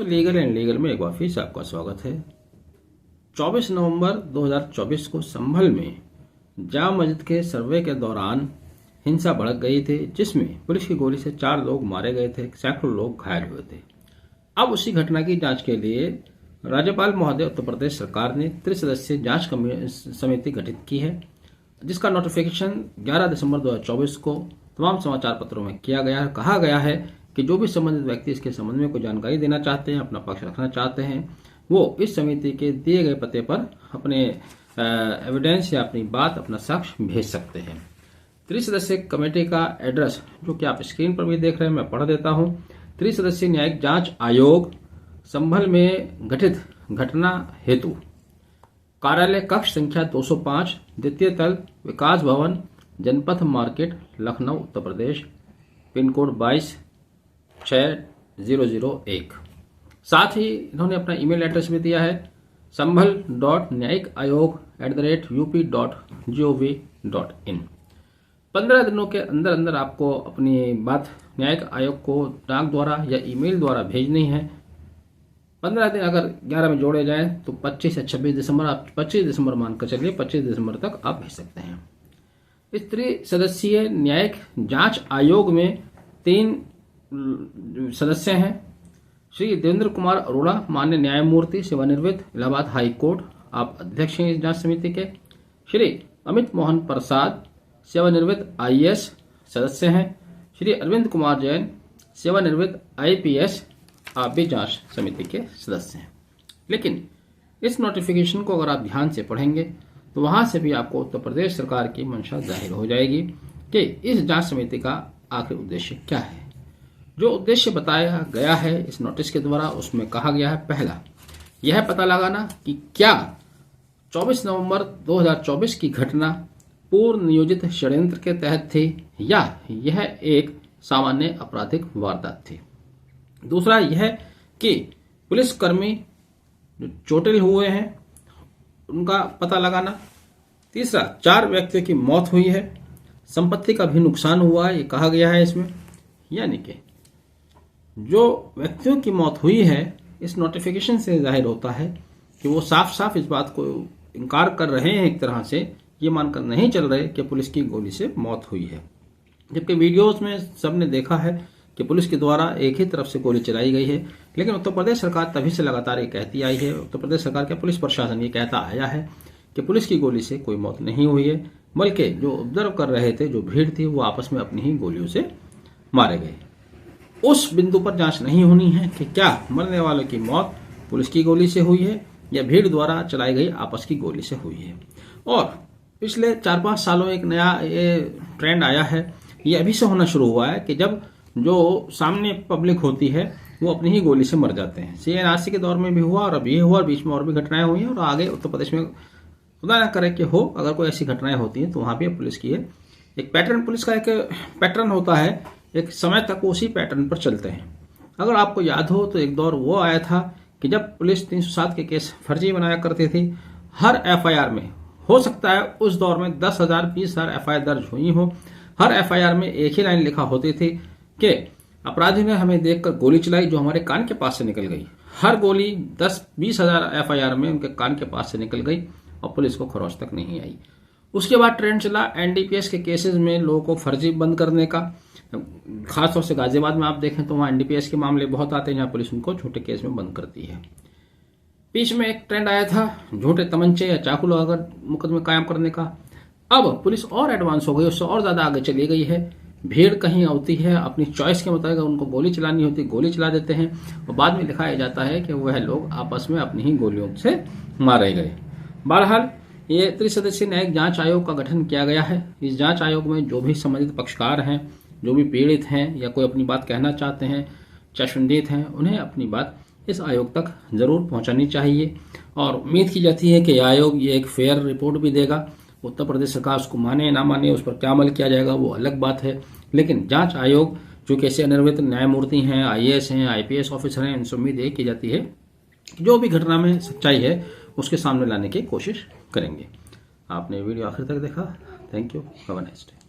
Legal and legal में एक बार फिर से आपका स्वागत है। 24 नवंबर 2024 को संभल में जामा मस्जिद के सर्वे के दौरान हिंसा भड़क गई थी, जिसमें पुलिस की गोली से 4 लोग मारे गए थे, सैकड़ों लोग घायल हुए थे। अब उसी घटना की जांच के लिए राज्यपाल महोदय उत्तर प्रदेश सरकार ने त्रिसदस्यीय जांच समिति गठित की है, जिसका नोटिफिकेशन 11 दिसंबर 2024 को तमाम समाचार पत्रों में किया गया है। कहा गया है कि जो भी संबंधित व्यक्ति इसके संबंध में कोई जानकारी देना चाहते हैं, अपना पक्ष रखना चाहते हैं, वो इस समिति के दिए गए पते पर अपने एविडेंस या अपनी बात, अपना साक्ष्य भेज सकते हैं। त्रिसदस्यीय कमेटी का एड्रेस जो कि आप स्क्रीन पर भी देख रहे हैं, मैं पढ़ देता हूं। त्रिसदस्यीय न्यायिक जांच आयोग संभल में गठित घटना हेतु कार्यालय कक्ष संख्या 205, द्वितीय तल, विकास भवन, जनपथ market, Lucknow, Uttar Pradesh, pin code 226001। साथ ही इन्होंने अपना ईमेल एड्रेस भी दिया है sambhal.nyaikaayog@up.gov.in। 15 दिनों के अंदर अंदर आपको अपनी बात न्यायिक आयोग को डाक द्वारा या ईमेल द्वारा भेजनी है। 15 दिन अगर 11 में जोड़े जाएं तो 25 या 26 दिसंबर, आप 25 दिसंबर मानकर चलिए, 25 दिसंबर तक आप भेज सकते हैं। इस त्रिसदस्यीय न्यायिक जांच आयोग में 3 सदस्य हैं। श्री देवेंद्र कुमार अरोड़ा, मान्य न्यायमूर्ति, सेवानिवृत्त, इलाहाबाद हाई कोर्ट, आप अध्यक्ष हैं इस जांच समिति के। श्री अमित मोहन प्रसाद, सेवानिवृत्त IAS सदस्य हैं। श्री अरविंद कुमार जैन, सेवानिवृत्त IPS, आप भी जांच समिति के सदस्य हैं। लेकिन इस नोटिफिकेशन को अगर आप ध्यान से पढ़ेंगे तो वहां से भी आपको उत्तर प्रदेश सरकार की मंशा जाहिर हो जाएगी कि इस जांच समिति का आखिर उद्देश्य क्या है। जो उद्देश्य बताया गया है इस नोटिस के द्वारा, उसमें कहा गया है, पहला यह पता लगाना कि क्या 24 नवंबर 2024 की घटना पूर्व नियोजित षड्यंत्र के तहत थी या यह एक सामान्य आपराधिक वारदात थी। दूसरा यह कि पुलिसकर्मी जो चोटिल हुए हैं उनका पता लगाना। तीसरा, 4 व्यक्तियों की मौत हुई है, संपत्ति का भी नुकसान हुआ है, ये कहा गया है इसमें। यानी कि जो व्यक्तियों की मौत हुई है, इस नोटिफिकेशन से जाहिर होता है कि वो साफ साफ इस बात को इनकार कर रहे हैं, एक तरह से ये मानकर नहीं चल रहे कि पुलिस की गोली से मौत हुई है। जबकि वीडियोस में सबने देखा है कि पुलिस के द्वारा एक ही तरफ से गोली चलाई गई है। लेकिन उत्तर प्रदेश सरकार तभी से लगातार ये कहती आई है, उत्तर प्रदेश सरकार का पुलिस प्रशासन ये कहता आया है कि पुलिस की गोली से कोई मौत नहीं हुई है, बल्कि जो ऑब्जर्व कर रहे थे, जो भीड़ थी, वो आपस में अपनी ही गोलियों से मारे गए। उस बिंदु पर जांच नहीं होनी है कि क्या मरने वालों की मौत पुलिस की गोली से हुई है या भीड़ द्वारा चलाई गई आपस की गोली से हुई है। और पिछले 4-5 सालों एक नया ये ट्रेंड आया है, ये अभी से होना शुरू हुआ है कि जब जो सामने पब्लिक होती है वो अपनी ही गोली से मर जाते हैं। CNRC के दौर में भी हुआ और अब ये हुआ, और बीच में और भी घटनाएं हुई हैं, और आगे उत्तर प्रदेश में खुदा ना करे कि हो, अगर कोई ऐसी घटनाएं होती हैं तो वहां भी पुलिस की है एक पैटर्न, पुलिस का एक पैटर्न होता है, एक समय तक उसी पैटर्न पर चलते हैं। अगर आपको याद हो तो एक दौर वो आया था कि जब पुलिस 307 के केस फर्जी बनाया करती थी। हर FIR में, हो सकता है उस दौर में 10,000 20,000 FIR दर्ज हुई हो, हर FIR में एक ही लाइन लिखा होती थी कि अपराधी ने हमें देखकर गोली चलाई जो हमारे कान के पास से निकल गई। हर गोली 10-20 हजार FIR में उनके कान के पास से निकल गई और पुलिस को खरोच तक नहीं आई। उसके बाद ट्रेंड चला NDPS के केसेस में लोगों को फर्जी बंद करने का। खासतौर से गाजियाबाद में आप देखें तो वहाँ NDPS के मामले बहुत आते हैं जहाँ पुलिस उनको छोटे केस में बंद करती है। बीच में एक ट्रेंड आया था झूठे तमंचे या चाकू लगाकर मुकदमे कायम करने का। अब पुलिस और एडवांस हो गई, उससे और ज्यादा आगे चली गई है। भीड़ कहीं होती है, अपनी चॉइस के मुताबिक उनको गोली चलानी होती है, गोली चला देते हैं और बाद में दिखाया जाता है कि वह लोग आपस में अपनी ही गोलियों से मारे गए। बहरहाल ये त्रिसदस्यीय न्यायिक जांच आयोग का गठन किया गया है। इस जांच आयोग में जो भी संबंधित पक्षकार हैं, जो भी पीड़ित हैं या कोई अपनी बात कहना चाहते हैं, चश्मदीद हैं, उन्हें अपनी बात इस आयोग तक जरूर पहुंचानी चाहिए। और उम्मीद की जाती है कि आयोग ये एक फेयर रिपोर्ट भी देगा। उत्तर प्रदेश सरकार उसको माने ना माने, उस पर क्या अमल किया जाएगा वो अलग बात है। लेकिन जांच आयोग जो कि सेवानिवृत्त न्यायमूर्ति हैं, IAS हैं, IPS ऑफिसर हैं, इनसे उम्मीद ये की जाती है जो भी घटना में सच्चाई है उसके सामने लाने की कोशिश करेंगे। आपने वीडियो आखिर तक देखा, thank you, have a nice day.